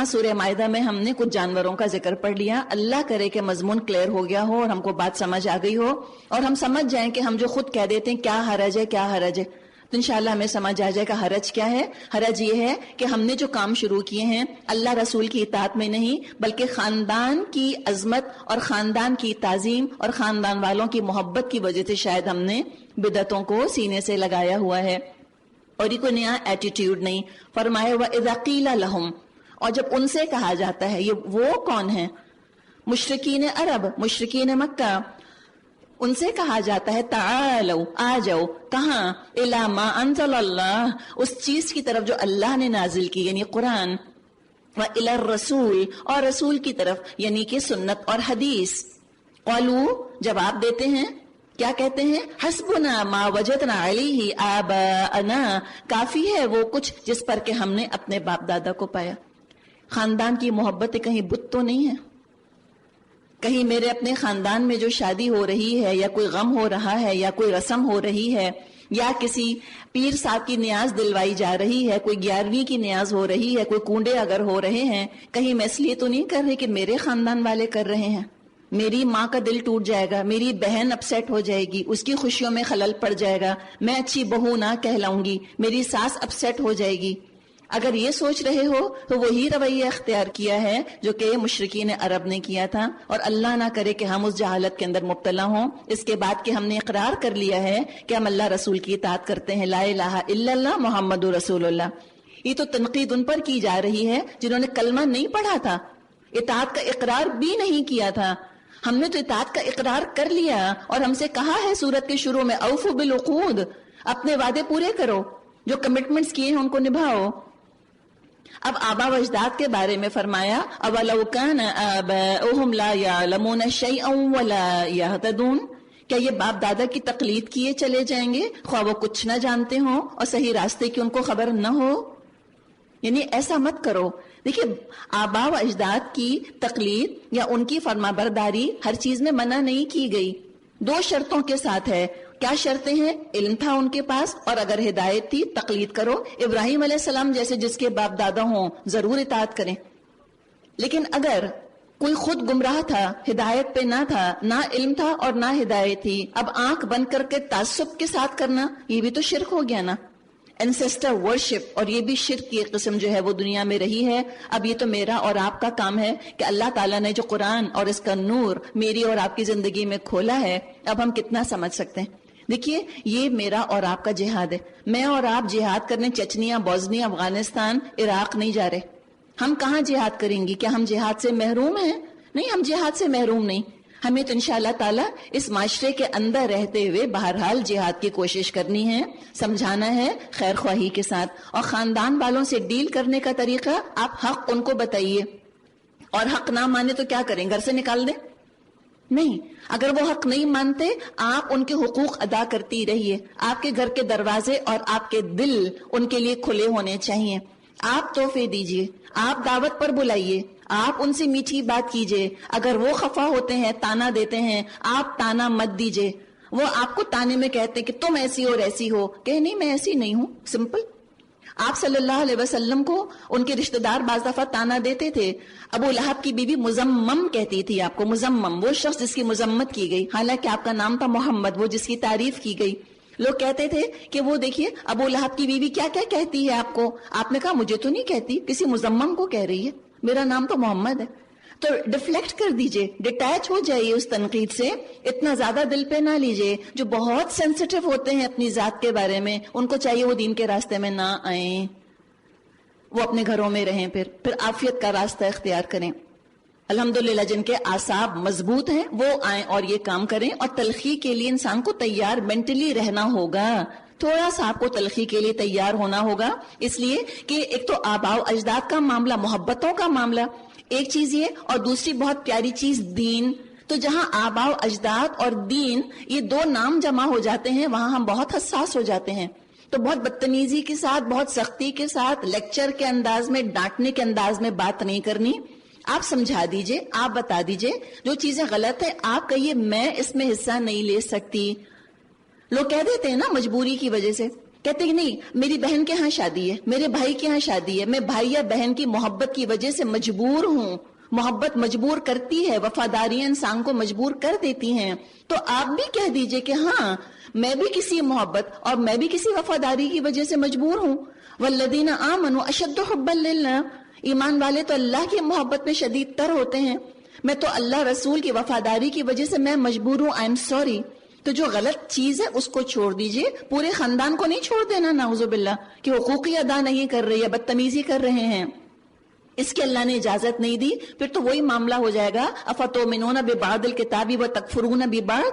یہاں سورہ مائدہ میں ہم نے کچھ جانوروں کا ذکر پڑھ لیا. اللہ کرے کہ مضمون کلیئر ہو گیا ہو اور ہم کو بات سمجھ آ گئی ہو اور ہم سمجھ جائیں کہ ہم جو خود کہہ دیتے ہیں کیا حرج ہے کیا حرج ہے, تو انشاءاللہ ہمیں سمجھ آ جائے گا حرج کیا ہے. حرج یہ ہے کہ ہم نے جو کام شروع کیے ہیں اللہ رسول کی اطاعت میں نہیں بلکہ خاندان کی عظمت اور خاندان کی تعظیم اور خاندان والوں کی محبت کی وجہ سے شاید ہم نے بدعتوں کو سینے سے لگایا ہوا ہے, اور یہ کوئی نیا ایٹیٹیوڈ نہیں. فرمائے وَإِذَا قِيلَ لَهُمْ, اور جب ان سے کہا جاتا ہے, یہ وہ کون ہیں؟ مشرکین عرب, مشرکین مکہ. ان سے کہا جاتا ہے تعالوا, آ جاؤ. کہاں؟ الی ما انزل اللہ, اس چیز کی طرف جو اللہ نے نازل کی یعنی قرآن. وَإِلَى الرَّسُولِ, اور رسول کی طرف یعنی کہ سنت اور حدیث. قالوا, جواب دیتے ہیں, کیا کہتے ہیں؟ حسبنا ما وجدنا علیہ آباءنا, کافی ہے وہ کچھ جس پر کہ ہم نے اپنے باپ دادا کو پایا. خاندان کی محبت کہیں بت تو نہیں ہے؟ کہیں میرے اپنے خاندان میں جو شادی ہو رہی ہے یا کوئی غم ہو رہا ہے یا کوئی رسم ہو رہی ہے یا کسی پیر صاحب کی نیاز دلوائی جا رہی ہے, کوئی 11ویں کی نیاز ہو رہی ہے, کوئی کنڈے اگر ہو رہے ہیں, کہیں میں اس لیے تو نہیں کر رہی کہ میرے خاندان والے کر رہے ہیں, میری ماں کا دل ٹوٹ جائے گا, میری بہن اپسیٹ ہو جائے گی, اس کی خوشیوں میں خلل پڑ جائے گا, میں اچھی بہو نہ کہلاؤں گی, میری ساس اپسیٹ ہو جائے گی. اگر یہ سوچ رہے ہو تو وہی رویہ اختیار کیا ہے جو کہ مشرکین عرب نے کیا تھا, اور اللہ نہ کرے کہ ہم اس جہالت کے اندر مبتلا ہوں اس کے بعد کہ ہم نے اقرار کر لیا ہے کہ ہم اللہ رسول کی اطاعت کرتے ہیں, لا الہ الا اللہ محمد رسول اللہ. یہ تو تنقید ان پر کی جا رہی ہے جنہوں نے کلمہ نہیں پڑھا تھا, اطاعت کا اقرار بھی نہیں کیا تھا. ہم نے تو اطاعت کا اقرار کر لیا اور ہم سے کہا ہے سورت کے شروع میں اوفوا بالعقود, اپنے وعدے پورے کرو, جو کمٹمنٹس کیے ہیں ان کو نبھاؤ. اب آبا و اجداد کے بارے میں فرمایا اولو کان آباؤہم لا یعلمون شیئا ولا یہتدون, کیا یہ باپ دادا کی تقلید کیے چلے جائیں گے خواہ وہ کچھ نہ جانتے ہوں اور صحیح راستے کی ان کو خبر نہ ہو؟ یعنی ایسا مت کرو. دیکھیے آبا و اجداد کی تقلید یا ان کی فرما برداری ہر چیز میں منع نہیں کی گئی, 2 شرطوں کے ساتھ ہے. کیا شرطیں ہیں؟ علم تھا ان کے پاس اور اگر ہدایت تھی تقلید کرو. ابراہیم علیہ السلام جیسے جس کے باپ دادا ہوں ضرور اطاعت کریں, لیکن اگر کوئی خود گمراہ تھا, ہدایت پہ نہ تھا, نہ علم تھا اور نہ ہدایت تھی, اب آنکھ بند کر کے تعصب کے ساتھ کرنا یہ بھی تو شرک ہو گیا نا. اینسیسٹر ورشپ, اور یہ بھی شرک کی ایک قسم جو ہے وہ دنیا میں رہی ہے. اب یہ تو میرا اور آپ کا کام ہے کہ اللہ تعالیٰ نے جو قرآن اور اس کا نور میری اور آپ کی زندگی میں کھولا ہے اب ہم کتنا سمجھ سکتے ہیں. دیکھیے یہ میرا اور آپ کا جہاد ہے. میں اور آپ جہاد کرنے چچنیا, بوزنیا, افغانستان, عراق نہیں جا رہے. ہم کہاں جہاد کریں گے؟ کیا ہم جہاد سے محروم ہیں؟ نہیں, ہم جہاد سے محروم نہیں. ہمیں تو انشاءاللہ تعالیٰ اس معاشرے کے اندر رہتے ہوئے بہرحال جہاد کی کوشش کرنی ہے, سمجھانا ہے خیر خواہی کے ساتھ, اور خاندان والوں سے ڈیل کرنے کا طریقہ آپ حق ان کو بتائیے, اور حق نہ مانے تو کیا کریں, گھر سے نکال دیں؟ نہیں, اگر وہ حق نہیں مانتے آپ ان کے حقوق ادا کرتی رہیے. آپ کے گھر کے دروازے اور آپ کے دل ان کے لیے کھلے ہونے چاہیے. آپ تحفے دیجیے, آپ دعوت پر بلائیے, آپ ان سے میٹھی بات کیجیے. اگر وہ خفا ہوتے ہیں, تانا دیتے ہیں, آپ تانا مت دیجیے. وہ آپ کو تانے میں کہتے ہیں کہ تم ایسی ہو اور ایسی ہو, کہ نہیں میں ایسی نہیں ہوں, سمپل. آپ صلی اللہ علیہ وسلم کو ان کے رشتہ دار بعض دفعہ تانا دیتے تھے. ابو لہب کی بیوی مزمم کہتی تھی آپ کو, مزمم, وہ شخص جس کی مذمت کی گئی, حالانکہ آپ کا نام تھا محمد, وہ جس کی تعریف کی گئی. لوگ کہتے تھے کہ وہ دیکھیے ابو لہب کی بیوی کیا کیا کہتی ہے آپ کو. آپ نے کہا مجھے تو نہیں کہتی, کسی مزمم کو کہہ رہی ہے, میرا نام تو محمد ہے. تو ڈیفلیکٹ کر دیجئے, ڈیٹیچ ہو جائیے اس تنقید سے, اتنا زیادہ دل پہ نہ لیجئے. جو بہت سینسیٹیو ہوتے ہیں اپنی ذات کے بارے میں, ان کو چاہیے وہ دین کے راستے میں نہ آئیں, وہ اپنے گھروں میں رہیں, پھر عافیت کا راستہ اختیار کریں. الحمدللہ جن کے اعصاب مضبوط ہیں وہ آئیں اور یہ کام کریں. اور تلخی کے لیے انسان کو تیار مینٹلی رہنا ہوگا, تھوڑا سا آپ کو تلخی کے لیے تیار ہونا ہوگا, اس لیے کہ ایک تو آباء و اجداد کا معاملہ, محبتوں کا معاملہ ایک چیز یہ, اور دوسری بہت پیاری چیز دین. تو جہاں آباء و اجداد اور دین یہ 2 نام جمع ہو جاتے ہیں وہاں ہم بہت حساس ہو جاتے ہیں. تو بہت بدتمیزی کے ساتھ, بہت سختی کے ساتھ, لیکچر کے انداز میں, ڈانٹنے کے انداز میں بات نہیں کرنی. آپ سمجھا دیجئے, آپ بتا دیجئے جو چیزیں غلط ہیں, آپ کہیے میں اس میں حصہ نہیں لے سکتی. لوگ کہہ دیتے ہیں نا مجبوری کی وجہ سے, کہتے کہ نہیں میری بہن کے ہاں شادی ہے, میرے بھائی کے ہاں شادی ہے, میں بھائی یا بہن کی محبت کی وجہ سے مجبور ہوں. محبت مجبور کرتی ہے, وفاداریاں انسان کو مجبور کر دیتی ہیں. تو آپ بھی کہہ دیجئے کہ ہاں میں بھی کسی محبت اور میں بھی کسی وفاداری کی وجہ سے مجبور ہوں. والذین آمنوا اشد حبا للہ, ایمان والے تو اللہ کی محبت میں شدید تر ہوتے ہیں. میں تو اللہ رسول کی وفاداری کی وجہ سے میں مجبور ہوں, آئی ایم سوری. تو جو غلط چیز ہے اس کو چھوڑ دیجئے, پورے خاندان کو نہیں چھوڑ دینا نعوذ باللہ کہ حقوق ہی ادا نہیں کر رہے یا بدتمیزی کر رہے ہیں. اس کی اللہ نے اجازت نہیں دی. پھر تو وہی معاملہ ہو جائے گا افتؤمنون ببعض الکتاب وتکفرون ببعض,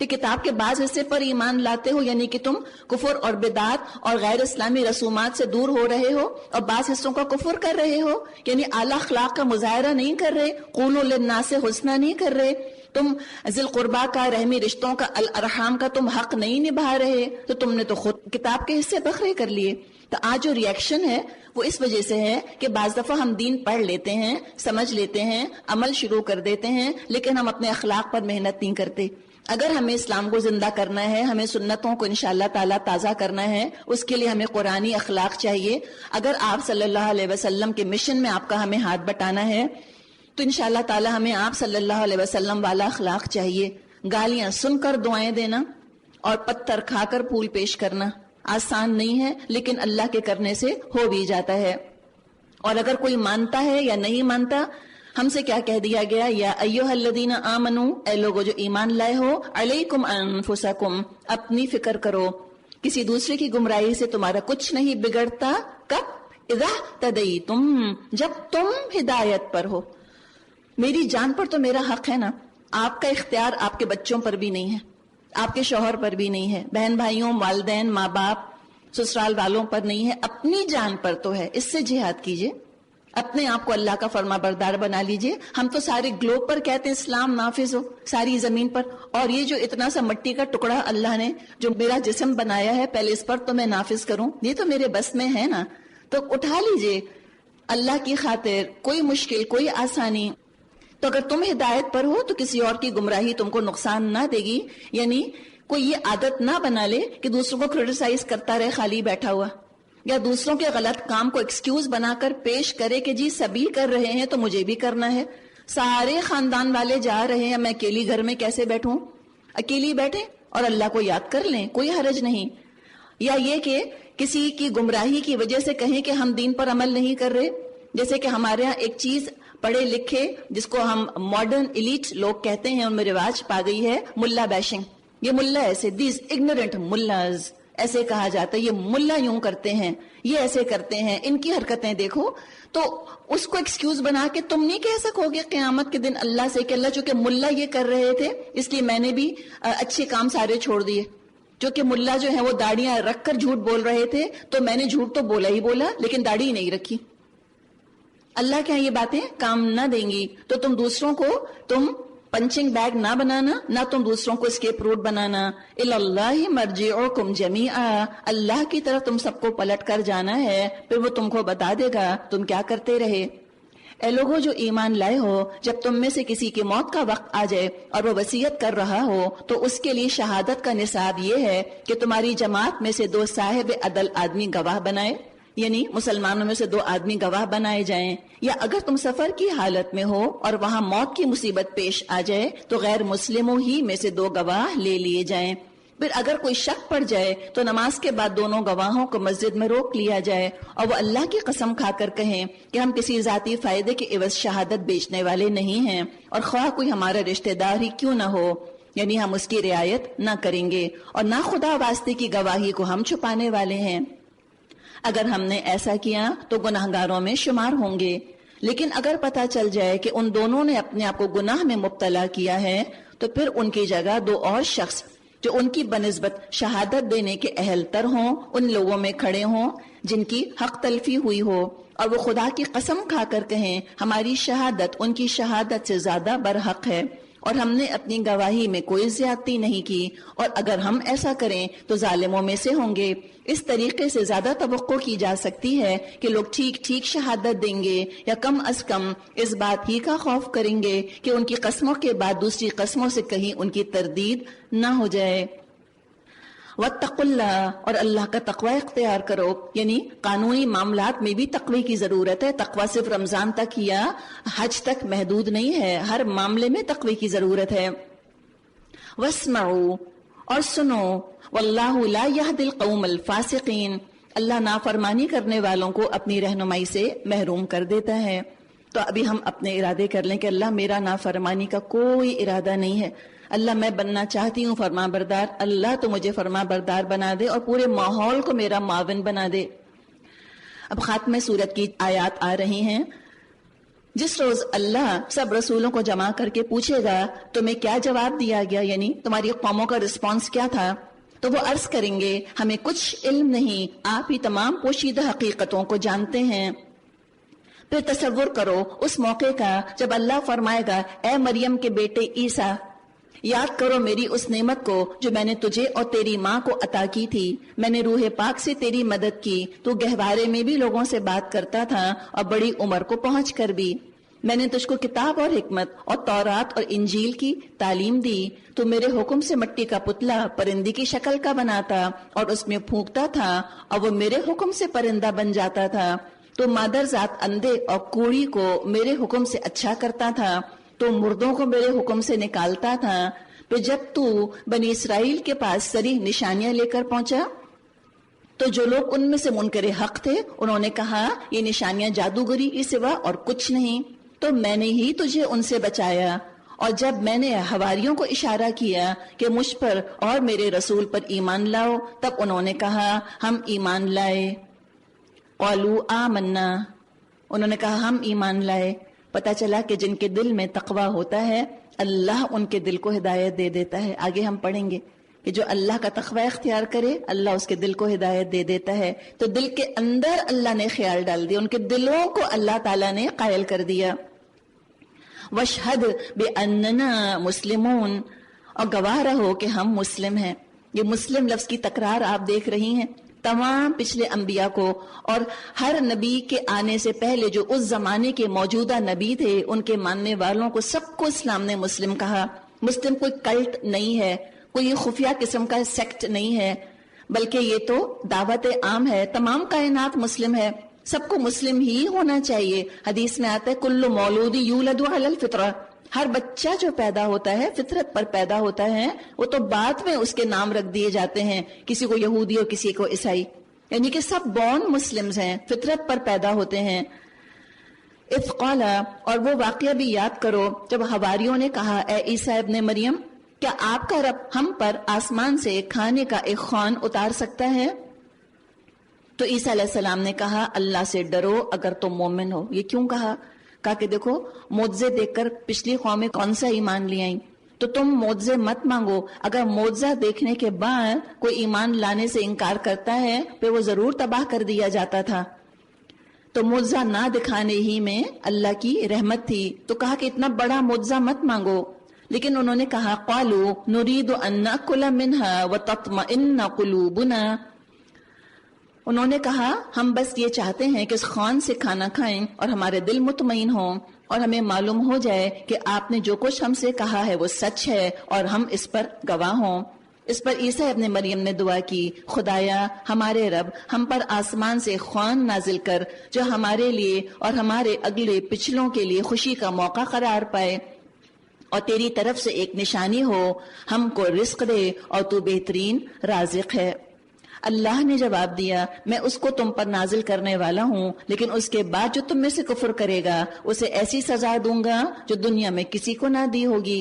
کہ کتاب کے بعض حصے پر ایمان لاتے ہو, یعنی کہ تم کفر اور بدعات اور غیر اسلامی رسومات سے دور ہو رہے ہو, اور بعض حصوں کا کفر کر رہے ہو, یعنی اعلی اخلاق کا مظاہرہ نہیں کر رہے, قولوا للناس حسنا نہیں کر رہے, تم ذی القربا کا, رحمی رشتوں کا, الارحام کا تم حق نہیں نبھا رہے, تو تم نے تو خود کتاب کے حصے بکھرے کر لیے. تو آج جو ریئیکشن ہے وہ اس وجہ سے ہے کہ بعض دفعہ ہم دین پڑھ لیتے ہیں, سمجھ لیتے ہیں, عمل شروع کر دیتے ہیں, لیکن ہم اپنے اخلاق پر محنت نہیں کرتے. اگر ہمیں اسلام کو زندہ کرنا ہے, ہمیں سنتوں کو انشاءاللہ تعالیٰ تازہ کرنا ہے, اس کے لیے ہمیں قرآنی اخلاق چاہیے. اگر آپ صلی اللہ علیہ وسلم کے مشن میں آپ کا ہمیں ہاتھ بٹانا ہے تو انشاءاللہ تعالیٰ ہمیں آپ صلی اللہ علیہ وسلم والا اخلاق چاہیے. گالیاں سن کر دعائیں دینا اور پتھر کھا کر پھول پیش کرنا آسان نہیں ہے, لیکن اللہ کے کرنے سے ہو بھی جاتا ہے. اور اگر کوئی مانتا ہے یا نہیں مانتا, ہم سے کیا کہہ دیا گیا, یا ایھا الذین آمنو, اے لوگو جو ایمان لائے ہو, علیکم انفسکم, اپنی فکر کرو, کسی دوسرے کی گمراہی سے تمہارا کچھ نہیں بگڑتا. کب؟ اذا تدیتم, جب تم ہدایت پر ہو. میری جان پر تو میرا حق ہے نا, آپ کا اختیار آپ کے بچوں پر بھی نہیں ہے, آپ کے شوہر پر بھی نہیں ہے, بہن بھائیوں, والدین, ماں باپ, سسرال والوں پر نہیں ہے, اپنی جان پر تو ہے. اس سے جہاد کیجئے, اپنے آپ کو اللہ کا فرما بردار بنا لیجئے. ہم تو سارے گلوب پر کہتے ہیں اسلام نافذ ہو, ساری زمین پر, اور یہ جو اتنا سا مٹی کا ٹکڑا اللہ نے جو میرا جسم بنایا ہے, پہلے اس پر تو میں نافذ کروں, یہ تو میرے بس میں ہے نا. تو اٹھا لیجئے اللہ کی خاطر, کوئی مشکل, کوئی آسانی. تو اگر تم ہدایت پر ہو تو کسی اور کی گمراہی تم کو نقصان نہ دے گی. یعنی کوئی یہ عادت نہ بنا لے کہ دوسروں کو کرٹیسائز کرتا رہے خالی بیٹھا ہوا, یا دوسروں کے غلط کام کو ایکسکیوز بنا کر پیش کرے کہ جی سبھی کر رہے ہیں تو مجھے بھی کرنا ہے, سارے خاندان والے جا رہے ہیں, میں اکیلی گھر میں کیسے بیٹھوں. اکیلی بیٹھیں اور اللہ کو یاد کر لیں, کوئی حرج نہیں. یا یہ کہ کسی کی گمراہی کی وجہ سے کہیں کہ ہم دین پر عمل نہیں کر رہے. جیسے کہ ہمارے ہاں ایک چیز پڑھے لکھے جس کو ہم ماڈرن ایلیٹ لوگ کہتے ہیں, ان میں رواج پا گئی ہے ملا بیشنگ. یہ ملا ایسے, دیز اگنورنٹ ملاز ایسے کہا جاتا ہے, یہ ملا یوں کرتے ہیں, یہ ایسے کرتے ہیں, ان کی حرکتیں دیکھو. تو اس کو ایکسکیوز بنا کے تم نہیں کہہ سکو گے قیامت کے دن اللہ سے کہ اللہ چونکہ ملا یہ کر رہے تھے اس لیے میں نے بھی اچھے کام سارے چھوڑ دیے. جو کہ ملا جو ہے وہ داڑیاں رکھ کر جھوٹ بول رہے تھے تو میں نے جھوٹ تو بولا ہی بولا, لیکن داڑھی ہی نہیں رکھی. اللہ کیا یہ باتیں کام نہ دیں گی. تو تم دوسروں کو تم پنچنگ بیگ نہ بنانا, نہ تم دوسروں کو اسکیپ روٹ بنانا. الاللہ مرجعکم جمیعا, اللہ کی طرف تم سب کو پلٹ کر جانا ہے, پھر وہ تم کو بتا دے گا تم کیا کرتے رہے. اے لوگوں جو ایمان لائے ہو, جب تم میں سے کسی کی موت کا وقت آ جائے اور وہ وصیت کر رہا ہو تو اس کے لیے شہادت کا نصاب یہ ہے کہ تمہاری جماعت میں سے 2 صاحب عدل آدمی گواہ بنائے, یعنی مسلمانوں میں سے 2 آدمی گواہ بنائے جائیں. یا اگر تم سفر کی حالت میں ہو اور وہاں موت کی مصیبت پیش آ جائے تو غیر مسلموں ہی میں سے 2 گواہ لے لیے جائیں. پھر اگر کوئی شک پڑ جائے تو نماز کے بعد دونوں گواہوں کو مسجد میں روک لیا جائے اور وہ اللہ کی قسم کھا کر کہیں کہ ہم کسی ذاتی فائدے کے عوض شہادت بیچنے والے نہیں ہیں, اور خواہ کوئی ہمارا رشتہ دار ہی کیوں نہ ہو, یعنی ہم اس کی رعایت نہ کریں گے اور نہ خدا واسطے کی گواہی کو ہم چھپانے والے ہیں. اگر ہم نے ایسا کیا تو گناہگاروں میں شمار ہوں گے. لیکن اگر پتہ چل جائے کہ ان دونوں نے اپنے آپ کو گناہ میں مبتلا کیا ہے تو پھر ان کی جگہ 2 اور شخص جو ان کی بنسبت شہادت دینے کے اہل تر ہوں ان لوگوں میں کھڑے ہوں جن کی حق تلفی ہوئی ہو, اور وہ خدا کی قسم کھا کر کہیں ہماری شہادت ان کی شہادت سے زیادہ برحق ہے اور ہم نے اپنی گواہی میں کوئی زیادتی نہیں کی, اور اگر ہم ایسا کریں تو ظالموں میں سے ہوں گے. اس طریقے سے زیادہ توقع کی جا سکتی ہے کہ لوگ ٹھیک ٹھیک شہادت دیں گے, یا کم از کم اس بات ہی کا خوف کریں گے کہ ان کی قسموں کے بعد دوسری قسموں سے کہیں ان کی تردید نہ ہو جائے. واتقوا اللہ، اور اللہ کا تقوی اختیار کرو، یعنی قانونی معاملات میں بھی تقوی کی ضرورت ہے. تقوی صرف رمضان تک یا حج تک محدود نہیں ہے، ہر معاملے میں تقوی کی ضرورت ہے. واسمعوا، اور سنو، واللہ لا یہدی القوم الفاسقین، اللہ نافرمانی کرنے والوں کو اپنی رہنمائی سے محروم کر دیتا ہے. تو ابھی ہم اپنے ارادے کر لیں کہ اللہ میرا نافرمانی کا کوئی ارادہ نہیں ہے، اللہ میں بننا چاہتی ہوں فرما بردار، اللہ تو مجھے فرما بردار بنا دے اور پورے ماحول کو میرا معاون بنا دے. اب خاتمہ سورت کی آیات آ رہی ہیں. جس روز اللہ سب رسولوں کو جمع کر کے پوچھے گا تمہیں کیا جواب دیا گیا، یعنی تمہاری قوموں کا رسپانس کیا تھا، تو وہ عرض کریں گے ہمیں کچھ علم نہیں، آپ ہی تمام پوشیدہ حقیقتوں کو جانتے ہیں. پھر تصور کرو اس موقع کا جب اللہ فرمائے گا اے مریم کے بیٹے عیسیٰ، یاد کرو میری اس نعمت کو جو میں نے تجھے اور تیری ماں کو عطا کی تھی. میں نے روح پاک سے تیری مدد کی، تو گہوارے میں بھی لوگوں سے بات کرتا تھا اور بڑی عمر کو پہنچ کر بھی. میں نے تجھ کو کتاب اور حکمت اور تورات اور انجیل کی تعلیم دی. تو میرے حکم سے مٹی کا پتلا پرندے کی شکل کا بناتا اور اس میں پھونکتا تھا اور وہ میرے حکم سے پرندہ بن جاتا تھا. تو مادر ذات اندھے اور کوڑی کو میرے حکم سے اچھا کرتا تھا، تو مردوں کو میرے حکم سے نکالتا تھا. پھر جب تو بنی اسرائیل کے پاس صریح نشانیاں لے کر پہنچا تو جو لوگ ان میں سے منکر حق تھے انہوں نے کہا یہ نشانیاں جادوگری کے سوا اور کچھ نہیں. تو میں نے ہی تجھے ان سے بچایا. اور جب میں نے حواریوں کو اشارہ کیا کہ مجھ پر اور میرے رسول پر ایمان لاؤ، تب انہوں نے کہا ہم ایمان لائے. قالوا آمنا، انہوں نے کہا ہم ایمان لائے. پتہ چلا کہ جن کے دل میں تقوی ہوتا ہے اللہ ان کے دل کو ہدایت دے دیتا ہے. آگے ہم پڑھیں گے کہ جو اللہ کا تقوی اختیار کرے اللہ اس کے دل کو ہدایت دے دیتا ہے. تو دل کے اندر اللہ نے خیال ڈال دیا، ان کے دلوں کو اللہ تعالیٰ نے قائل کر دیا. واشہد بأننا مسلمون، اور گواہ رہو کہ ہم مسلم ہیں. یہ مسلم لفظ کی تکرار آپ دیکھ رہی ہیں تمام پچھلے انبیاء کو، اور ہر نبی کے آنے سے پہلے جو اس زمانے کے موجودہ نبی تھے ان کے ماننے والوں کو سب کو اسلام نے مسلم کہا. مسلم کوئی کلٹ نہیں ہے، کوئی خفیہ قسم کا سیکٹ نہیں ہے، بلکہ یہ تو دعوت عام ہے، تمام کائنات مسلم ہے، سب کو مسلم ہی ہونا چاہیے. حدیث میں آتا ہے کل مولود یولد علی الفطرہ، ہر بچہ جو پیدا ہوتا ہے فطرت پر پیدا ہوتا ہے، وہ تو بعد میں اس کے نام رکھ دیے جاتے ہیں، کسی کو یہودی اور کسی کو عیسائی، یعنی کہ سب بورن مسلمز ہیں، فطرت پر پیدا ہوتے ہیں. اذ قال، اور وہ واقعہ بھی یاد کرو جب حواریوں نے کہا اے عیسیٰ ابن مریم، کیا آپ کا رب ہم پر آسمان سے کھانے کا ایک خوان اتار سکتا ہے؟ تو عیسیٰ علیہ السلام نے کہا اللہ سے ڈرو اگر تم مومن ہو. یہ کیوں کہا کہ دیکھو معجزے دیکھ کر پچھلی قومیں کون سا ایمان لے آئیں، تو تم معجزے مت مانگو. اگر معجزہ دیکھنے کے بعد کوئی ایمان لانے سے انکار کرتا ہے پھر وہ ضرور تباہ کر دیا جاتا تھا. تو معجزہ نہ دکھانے ہی میں اللہ کی رحمت تھی. تو کہا کہ اتنا بڑا معجزہ مت مانگو، لیکن انہوں نے کہا قالوا نريد ان ناكل منها وتطمئن قلوبنا، انہوں نے کہا ہم بس یہ چاہتے ہیں کہ اس خوان سے کھانا کھائیں اور ہمارے دل مطمئن ہوں اور ہمیں معلوم ہو جائے کہ آپ نے جو کچھ ہم سے کہا ہے وہ سچ ہے اور ہم اس پر گواہ ہوں. اس پر عیسیٰ ابن مریم نے دعا کی خدایا ہمارے رب ہم پر آسمان سے خوان نازل کر جو ہمارے لیے اور ہمارے اگلے پچھلوں کے لیے خوشی کا موقع قرار پائے، اور تیری طرف سے ایک نشانی ہو، ہم کو رزق دے اور تو بہترین رازق ہے. اللہ نے جواب دیا میں اس کو تم پر نازل کرنے والا ہوں، لیکن اس کے بعد جو تم میں سے کفر کرے گا اسے ایسی سزا دوں گا جو دنیا میں کسی کو نہ دی ہوگی.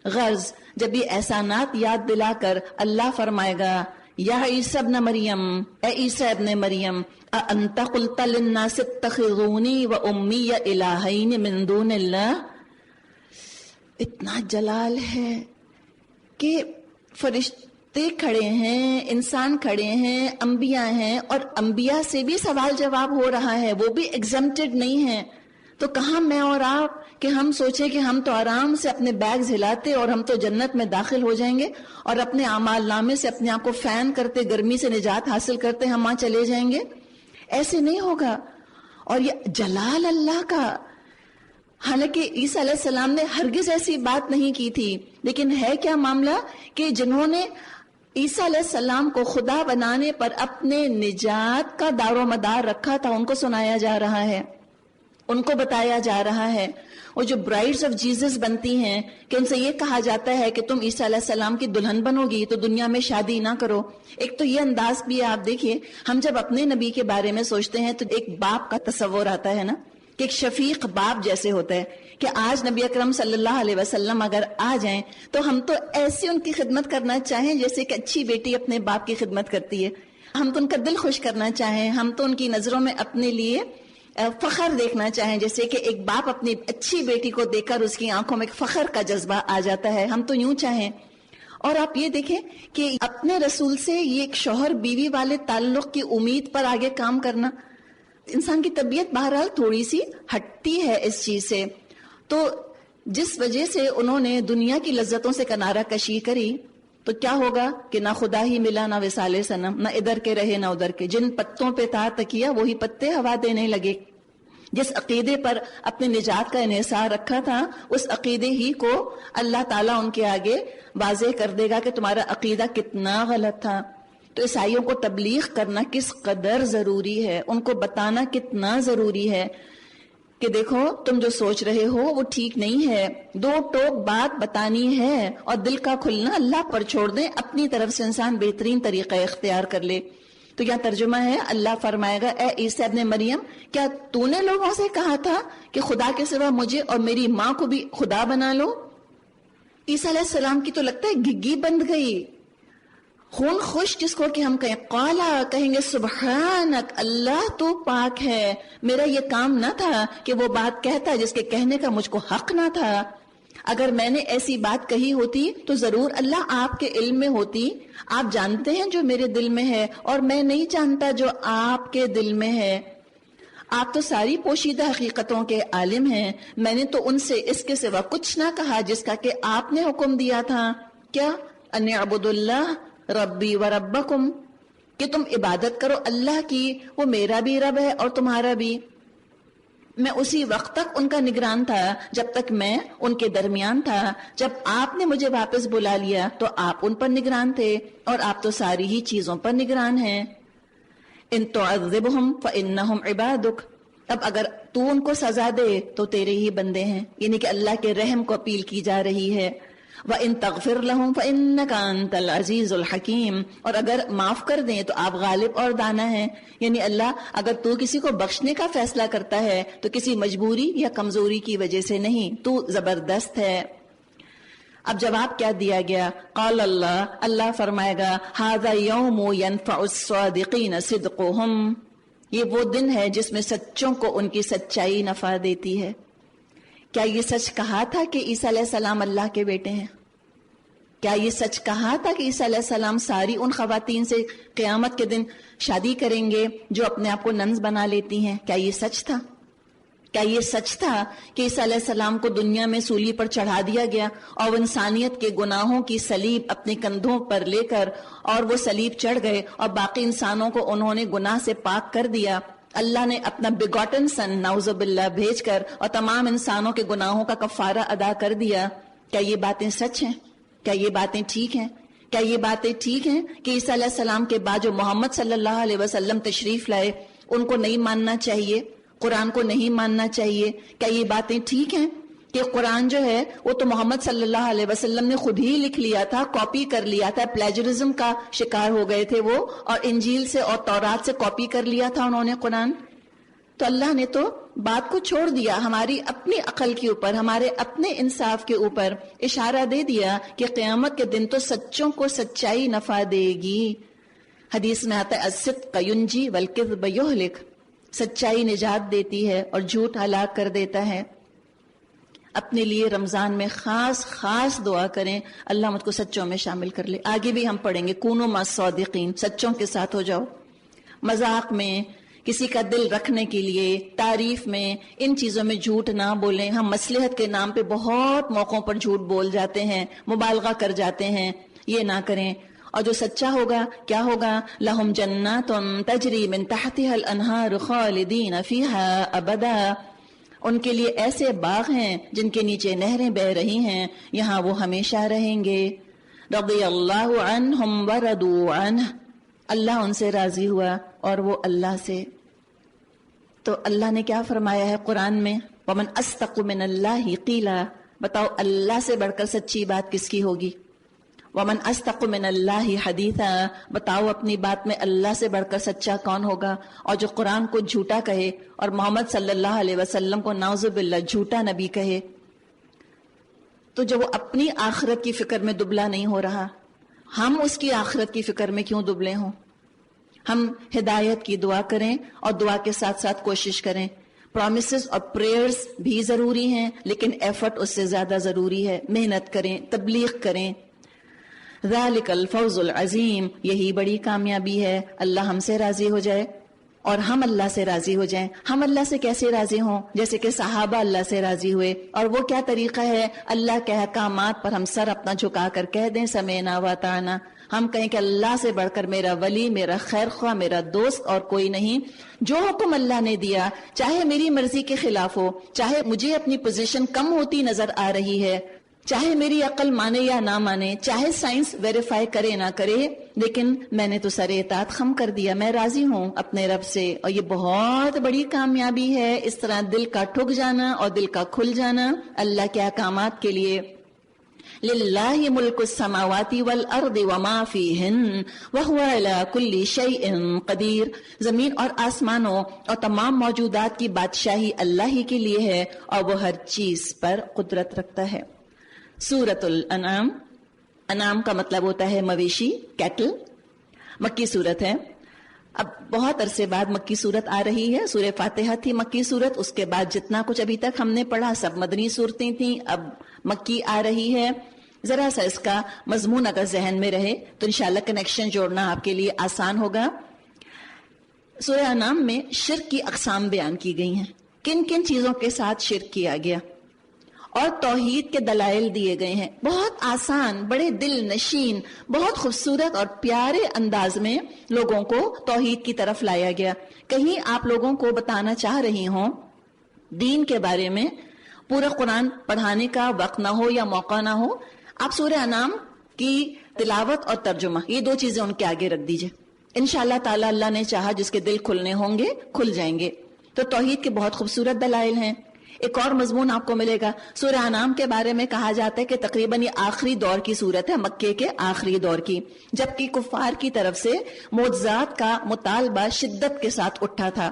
غرض جب یہ احسانات یاد دلا کر اللہ فرمائے گا یا عیسیٰ ابن مریم، اے عیسیٰ ابن مریم، اانت قلت للناس اتخذونی و امی الہین من دون اللہ، اتنا جلال ہے کہ فرشتے کھڑے ہیں، انسان کھڑے ہیں، انبیاء ہیں، اور انبیاء سے بھی سوال جواب ہو رہا ہے، وہ بھی ایگزمپٹڈ نہیں ہیں. تو کہاں میں اور آپ کہ ہم سوچیں کہ ہم تو آرام سے اپنے بیگز ہلاتے اور ہم تو جنت میں داخل ہو جائیں گے اور اپنے اعمال نامے سے اپنے آپ کو فین کرتے گرمی سے نجات حاصل کرتے ہم وہاں چلے جائیں گے. ایسے نہیں ہوگا. اور یہ جلال اللہ کا، حالانکہ عیسیٰ علیہ السلام نے ہرگز ایسی بات نہیں کی تھی، لیکن ہے کیا معاملہ کہ جنہوں نے عیسیٰ علیہ السلام کو خدا بنانے پر اپنے نجات کا دار و مدار رکھا تھا، ان کو سنایا جا رہا ہے، ان کو بتایا جا رہا ہے. اور جو برائڈز آف جیزس بنتی ہیں کہ ان سے یہ کہا جاتا ہے کہ تم عیسیٰ علیہ السلام کی دلہن بنو گی تو دنیا میں شادی نہ کرو. ایک تو یہ انداز بھی ہے. آپ دیکھیے ہم جب اپنے نبی کے بارے میں سوچتے ہیں تو ایک باپ کا تصور آتا ہے نا، کہ ایک شفیق باپ جیسے ہوتا ہے، کہ آج نبی اکرم صلی اللہ علیہ وسلم اگر آ جائیں تو ہم تو ایسے ان کی خدمت کرنا چاہیں جیسے کہ اچھی بیٹی اپنے باپ کی خدمت کرتی ہے. ہم تو ان کا دل خوش کرنا چاہیں، ہم تو ان کی نظروں میں اپنے لیے فخر دیکھنا چاہیں، جیسے کہ ایک باپ اپنی اچھی بیٹی کو دیکھ کر اس کی آنکھوں میں ایک فخر کا جذبہ آ جاتا ہے. ہم تو یوں چاہیں. اور آپ یہ دیکھیں کہ اپنے رسول سے یہ ایک شوہر بیوی والے تعلق کی امید پر آگے کام کرنا، انسان کی طبیعت بہرحال تھوڑی سی ہٹتی ہے اس چیز سے. تو جس وجہ سے انہوں نے دنیا کی لذتوں سے کنارہ کشی کری تو کیا ہوگا کہ نہ خدا ہی ملا نہ وصال صنم، نہ ادھر کے رہے نہ ادھر کے. جن پتوں پہ تھا تکیہ وہی پتے ہوا دینے لگے. جس عقیدے پر اپنے نجات کا انحصار رکھا تھا اس عقیدے ہی کو اللہ تعالیٰ ان کے آگے واضح کر دے گا کہ تمہارا عقیدہ کتنا غلط تھا. تو عیسائیوں کو تبلیغ کرنا کس قدر ضروری ہے، ان کو بتانا کتنا ضروری ہے کہ دیکھو تم جو سوچ رہے ہو وہ ٹھیک نہیں ہے. دو ٹوک بات بتانی ہے اور دل کا کھلنا اللہ پر چھوڑ دیں. اپنی طرف سے انسان بہترین طریقہ اختیار کر لے. تو یہاں ترجمہ ہے، اللہ فرمائے گا اے عیسیٰ ابن مریم، کیا تو نے لوگوں سے کہا تھا کہ خدا کے سوا مجھے اور میری ماں کو بھی خدا بنا لو؟ عیسیٰ علیہ السلام کی تو لگتا ہے گھگی بند گئی، خون خوش جس کو کہ ہم کہیں قالا، کہیں گے سبحانک، اللہ تو پاک ہے، میرا یہ کام نہ تھا کہ وہ بات کہتا جس کے کہنے کا مجھ کو حق نہ تھا. اگر میں نے ایسی بات کہی ہوتی تو ضرور اللہ آپ کے علم میں ہوتی. آپ جانتے ہیں جو میرے دل میں ہے اور میں نہیں جانتا جو آپ کے دل میں ہے. آپ تو ساری پوشیدہ حقیقتوں کے عالم ہیں. میں نے تو ان سے اس کے سوا کچھ نہ کہا جس کا کہ آپ نے حکم دیا تھا. کیا؟ ان اعبدوا اللہ ربی و ربکم، کہ تم عبادت کرو اللہ کی، وہ میرا بھی رب ہے اور تمہارا بھی. میں اسی وقت تک ان کا نگران تھا جب تک میں ان کے درمیان تھا. جب آپ نے مجھے واپس بلا لیا تو آپ ان پر نگران تھے اور آپ تو ساری ہی چیزوں پر نگران ہیں. ان تعذبہم فانہم عبادک، اب اگر تو ان کو سزا دے تو تیرے ہی بندے ہیں، یعنی کہ اللہ کے رحم کو اپیل کی جا رہی ہے. وَإِن تَغْفِرْ لَهُمْ فَإِنَّكَ أَنْتَ الْعَزِيزُ الْحَكِيمُ، اور اگر معاف کر دیں تو آپ غالب اور دانا ہیں. یعنی اللہ اگر تو کسی کو بخشنے کا فیصلہ کرتا ہے تو کسی مجبوری یا کمزوری کی وجہ سے نہیں، تو زبردست ہے. اب جواب کیا دیا گیا؟ قال اللہ فرمائے گا ھذا یوم ینفع الصادقین صدقہم، یہ وہ دن ہے جس میں سچوں کو ان کی سچائی نفع دیتی ہے. کیا یہ سچ کہا تھا کہ عیسیٰ علیہ السلام اللہ کے بیٹے ہیں؟ کیا یہ سچ کہا تھا کہ عیسیٰ علیہ السلام ساری ان خواتین سے قیامت کے دن شادی کریں گے جو اپنے آپ کو ننز بنا لیتی ہیں؟ کیا یہ سچ تھا؟ کیا یہ سچ تھا کہ عیسیٰ علیہ السلام کو دنیا میں سولی پر چڑھا دیا گیا اور وہ انسانیت کے گناہوں کی صلیب اپنے کندھوں پر لے کر اور وہ صلیب چڑھ گئے اور باقی انسانوں کو انہوں نے گناہ سے پاک کر دیا؟ اللہ نے اپنا بگاٹن سن نعوذ باللہ بھیج کر اور تمام انسانوں کے گناہوں کا کفارہ ادا کر دیا. کیا یہ باتیں سچ ہیں؟ کیا یہ باتیں ٹھیک ہیں؟ کیا یہ باتیں ٹھیک ہیں کہ عیسیٰ علیہ السلام کے بعد جو محمد صلی اللہ علیہ وسلم تشریف لائے ان کو نہیں ماننا چاہیے، قرآن کو نہیں ماننا چاہیے؟ کیا یہ باتیں ٹھیک ہیں کہ قرآن جو ہے وہ تو محمد صلی اللہ علیہ وسلم نے خود ہی لکھ لیا تھا، کاپی کر لیا تھا، پلیجرزم کا شکار ہو گئے تھے وہ، اور انجیل سے اور تورات سے کاپی کر لیا تھا انہوں نے قرآن؟ تو اللہ نے تو بات کو چھوڑ دیا، ہماری اپنی عقل کے اوپر، ہمارے اپنے انصاف کے اوپر اشارہ دے دیا کہ قیامت کے دن تو سچوں کو سچائی نفع دے گی. حدیث میں آتا ہے الصدق ینجی والکذب یہلک، سچائی نجات دیتی ہے اور جھوٹ ہلاک کر دیتا ہے. اپنے لیے رمضان میں خاص دعا کریں اللہ مجھ کو سچوں میں شامل کر لے. آگے بھی ہم پڑھیں گے کونوا مع الصادقین، سچوں کے ساتھ ہو جاؤ. مذاق میں، کسی کا دل رکھنے کے لیے، تعریف میں، ان چیزوں میں جھوٹ نہ بولیں. ہم مصلحت کے نام پہ بہت موقعوں پر جھوٹ بول جاتے ہیں، مبالغہ کر جاتے ہیں، یہ نہ کریں. اور جو سچا ہوگا کیا ہوگا؟ لہم جنات تجری من تحتها الانہار خالدین فیہا ابدا، ان کے لیے ایسے باغ ہیں جن کے نیچے نہریں بہ رہی ہیں، یہاں وہ ہمیشہ رہیں گے. رضی اللہ عنہم ورضوا عنہ، اللہ ان سے راضی ہوا اور وہ اللہ سے. تو اللہ نے کیا فرمایا ہے قرآن میں؟ ومن اصدق من اللہ قیلا، بتاؤ اللہ سے بڑھ کر سچی بات کس کی ہوگی؟ ومن اصدق من اللہ حدیثا، بتاؤ اپنی بات میں اللہ سے بڑھ کر سچا کون ہوگا؟ اور جو قرآن کو جھوٹا کہے اور محمد صلی اللہ علیہ وسلم کو نعوذ باللہ جھوٹا نبی کہے، تو جب وہ اپنی آخرت کی فکر میں دبلا نہیں ہو رہا، ہم اس کی آخرت کی فکر میں کیوں دبلے ہوں؟ ہم ہدایت کی دعا کریں اور دعا کے ساتھ ساتھ کوشش کریں. پرومسز اور پریئرز بھی ضروری ہیں، لیکن ایفرٹ اس سے زیادہ ضروری ہے. محنت کریں، تبلیغ کریں. ذالک الفوز العظیم، یہی بڑی کامیابی ہے. اللہ ہم سے راضی ہو جائے اور ہم اللہ سے راضی ہو جائیں. ہم اللہ سے کیسے راضی ہوں؟ جیسے کہ صحابہ اللہ سے راضی ہوئے. اور وہ کیا طریقہ ہے؟ اللہ کے احکامات پر ہم سر اپنا جھکا کر کہہ دیں سمعنا واطعنا. ہم کہیں کہ اللہ سے بڑھ کر میرا ولی، میرا خیر خواہ، میرا دوست اور کوئی نہیں. جو حکم اللہ نے دیا، چاہے میری مرضی کے خلاف ہو، چاہے مجھے اپنی پوزیشن کم ہوتی نظر آ رہی ہے، چاہے میری عقل مانے یا نہ مانے، چاہے سائنس ویریفائی کرے نہ کرے، لیکن میں نے تو سر اطاعت خم کر دیا. میں راضی ہوں اپنے رب سے. اور یہ بہت بڑی کامیابی ہے، اس طرح دل کا ٹھک جانا اور دل کا کھل جانا اللہ کے احکامات کے لیے. للہ ملک السماوات والارض وما فیہن وہو علی کل شیء قدیر. زمین اور آسمانوں اور تمام موجودات کی بادشاہی اللہ ہی کے لیے ہے اور وہ ہر چیز پر قدرت رکھتا ہے. سورۃ الانعام، انعام کا مطلب ہوتا ہے مویشی، کیٹل. مکی صورت ہے. اب بہت عرصے بعد مکی صورت آ رہی ہے. سورہ فاتحہ تھی مکی صورت، اس کے بعد جتنا کچھ ابھی تک ہم نے پڑھا سب مدنی صورتیں تھیں، اب مکی آ رہی ہے. ذرا سا اس کا مضمون اگر ذہن میں رہے تو انشاءاللہ کنیکشن جوڑنا آپ کے لیے آسان ہوگا. سورہ انعام میں شرک کی اقسام بیان کی گئی ہیں، کن کن چیزوں کے ساتھ شرک کیا گیا، اور توحید کے دلائل دیے گئے ہیں. بہت آسان، بڑے دل نشین، بہت خوبصورت اور پیارے انداز میں لوگوں کو توحید کی طرف لایا گیا. کہیں آپ لوگوں کو بتانا چاہ رہی ہوں دین کے بارے میں، پورا قرآن پڑھانے کا وقت نہ ہو یا موقع نہ ہو، آپ سورہ انعام کی تلاوت اور ترجمہ یہ دو چیزیں ان کے آگے رکھ دیجئے. انشاءاللہ تعالی اللہ نے چاہا جس کے دل کھلنے ہوں گے کھل جائیں گے. تو توحید کے بہت خوبصورت دلائل ہیں. ایک اور مضمون آپ کو ملے گا. سورہ انعام کے بارے میں کہا جاتا ہے کہ تقریباً یہ آخری دور کی صورت ہے، مکے کے آخری دور کی، جبکہ کفار کی طرف سے معجزات کا مطالبہ شدت کے ساتھ اٹھا تھا.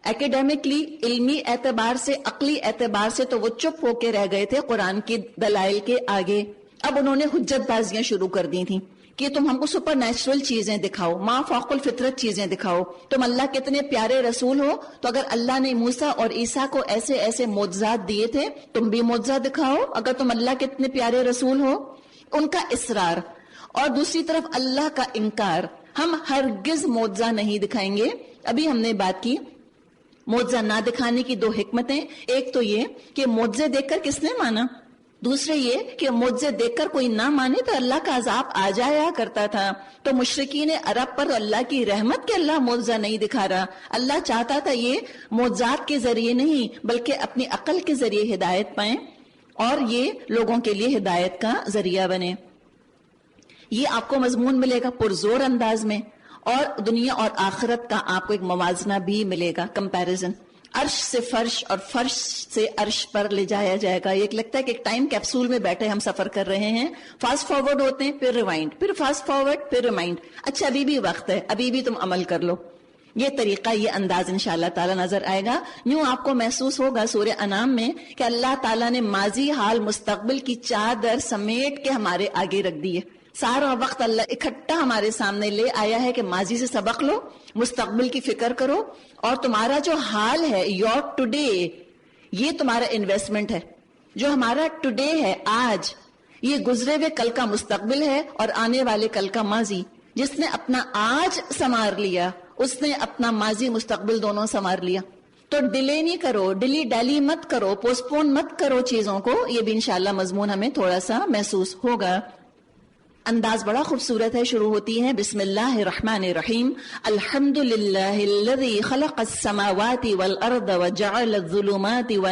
ایکیڈیمکلی، علمی اعتبار سے، عقلی اعتبار سے تو وہ چپ ہو کے رہ گئے تھے قرآن کی دلائل کے آگے. اب انہوں نے حجت بازیاں شروع کر دی تھیں کہ تم ہم کو سپر نیچرل چیزیں دکھاؤ، ما فوق الفطرت چیزیں دکھاؤ. تم اللہ کے اتنے پیارے رسول ہو، تو اگر اللہ نے موسیٰ اور عیسیٰ کو ایسے ایسے معجزات دیے تھے، تم بھی معجزہ دکھاؤ اگر تم اللہ کے اتنے پیارے رسول ہو. ان کا اصرار اور دوسری طرف اللہ کا انکار. ہم ہرگز معجزہ نہیں دکھائیں گے. ابھی ہم نے بات کی معجزہ نہ دکھانے کی دو حکمتیں. ایک تو یہ کہ معجزے دیکھ کر کس نے مانا، دوسرے یہ کہ معجزے دیکھ کر کوئی نہ مانے تو اللہ کا عذاب آ جایا کرتا تھا. تو مشرکین عرب پر اللہ کی رحمت کہ اللہ معجزہ نہیں دکھا رہا. اللہ چاہتا تھا یہ معجزات کے ذریعے نہیں بلکہ اپنی عقل کے ذریعے ہدایت پائیں اور یہ لوگوں کے لیے ہدایت کا ذریعہ بنے. یہ آپ کو مضمون ملے گا پرزور انداز میں، اور دنیا اور آخرت کا آپ کو ایک موازنہ بھی ملے گا، کمپیریزن. عرش سے فرش اور فرش سے عرش پر لے جایا جائے گا. یہ لگتا ہے کہ ایک ٹائم کیپسول میں بیٹھے ہم سفر کر رہے ہیں. فاسٹ فارورڈ ہوتے ہیں، پھر ریوائنڈ، پھر فاسٹ فارورڈ، پھر ریمائنڈ. اچھا ابھی بھی وقت ہے، ابھی بھی تم عمل کر لو. یہ طریقہ، یہ انداز انشاءاللہ تعالی نظر آئے گا. یوں آپ کو محسوس ہوگا سورہ انعام میں کہ اللہ تعالیٰ نے ماضی، حال، مستقبل کی چادر سمیٹ کے ہمارے آگے رکھ دی ہے. سارا وقت اللہ اکٹھا ہمارے سامنے لے آیا ہے کہ ماضی سے سبق لو، مستقبل کی فکر کرو، اور تمہارا جو حال ہے، یور ٹوڈے، یہ تمہارا انویسٹمنٹ ہے. جو ہمارا ٹوڈے ہے، آج، یہ گزرے ہوئے کل کا مستقبل ہے اور آنے والے کل کا ماضی. جس نے اپنا آج سنوار لیا اس نے اپنا ماضی مستقبل دونوں سنوار لیا. تو ڈیلے نہیں کرو، ڈیلی ڈیلی مت کرو، پوسٹ پون مت کرو چیزوں کو. یہ بھی انشاءاللہ مضمون ہمیں تھوڑا سا محسوس ہوگا. انداز بڑا خوبصورت ہے. شروع ہوتی ہے بسم اللہ الرحمن الرحیم. الحمد للہ الذی خلق السماوات والارض وجعل الظلمات